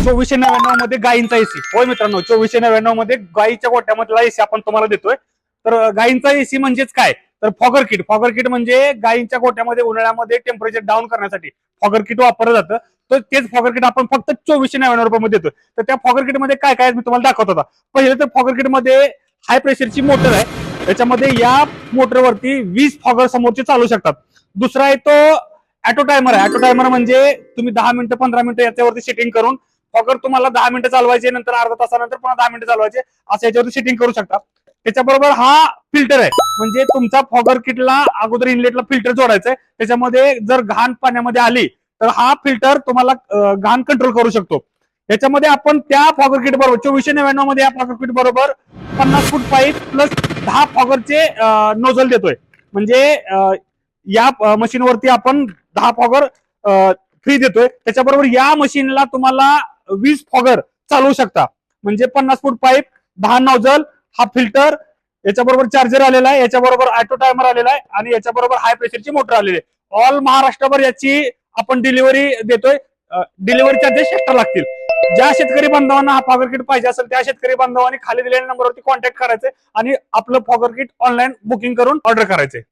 2499 मध्ये गायींचा एसी. होय मित्रांनो, 2499 मध्ये गायीच्या गोट्यामधला एसी आपण तुम्हाला देतोय. तर गायींचा एसी म्हणजेच काय, तर फॉगर किट. फॉगर किट म्हणजे गायींच्या गोट्यामध्ये उन्हाळ्यामध्ये टेम्परेचर डाऊन करण्यासाठी फॉगर किट वापरलं जातं. तर तेच फॉगर किट आपण फक्त 2499 रुपयामध्ये देतोय. तर त्या फॉगर किट मध्ये काय काय मी तुम्हाला दाखवत होता. पहिले तर फॉगर किट मध्ये हाय प्रेशरची मोटर आहे. त्याच्यामध्ये या मोटरवरती 20 फॉगर समोरचे चालू शकतात. दुसरा आहे तो ऑटो टायमर आहे. ऑटो टायमर म्हणजे तुम्ही 10 मिनिटं 15 मिनिटं याच्यावरती सेटिंग करून फॉगर तुम्हाला 10 मिनिटं चालवायचे, नंतर अर्धा तासानंतर पुन्हा 10 मिनिटं चालवायचे, असं याच्यावरती सेटिंग करू शकता. त्याच्याबरोबर हा फिल्टर आहे. म्हणजे तुमचा फॉगर किटला अगोदर इनलेटला फिल्टर जोडायचा आहे. त्याच्यामध्ये जर घाण पाण्यामध्ये आली तर हा फिल्टर तुम्हाला घाण कंट्रोल करू शकतो. याच्यामध्ये आपण त्या फॉगर किट बरोबर 2499 मध्ये या फॉगर किट बरोबर 50 फूट पाईप प्लस 10 फॉगरचे नोझल देतोय. म्हणजे या मशीनवरती आपण 10 फॉगर फ्री देतोय. त्याच्याबरोबर या मशीनला तुम्हाला 20 फॉगर चालवू शकता. म्हणजे 50 फूट पाईप, 10 नोझल, हा फिल्टर, याच्याबरोबर चार्जर आलेला आहे, याच्याबरोबर ऑटो टायमर आलेला आहे आणि याच्याबरोबर हाय प्रेशरची मोटर आलेली आहे. ऑल महाराष्ट्रभर याची आपण डिलिव्हरी देतोय. डिलिव्हरी चार्जेस एक्स्ट्रा लागतील. ज्या शेतकरी बांधवांना हा फॉगर किट पाहिजे असेल त्या शेतकरी बांधवांनी खाली दिलेल्या नंबरवरती कॉन्टॅक्ट करायचे आणि आपलं फॉगर किट ऑनलाईन बुकिंग करून ऑर्डर करायचे.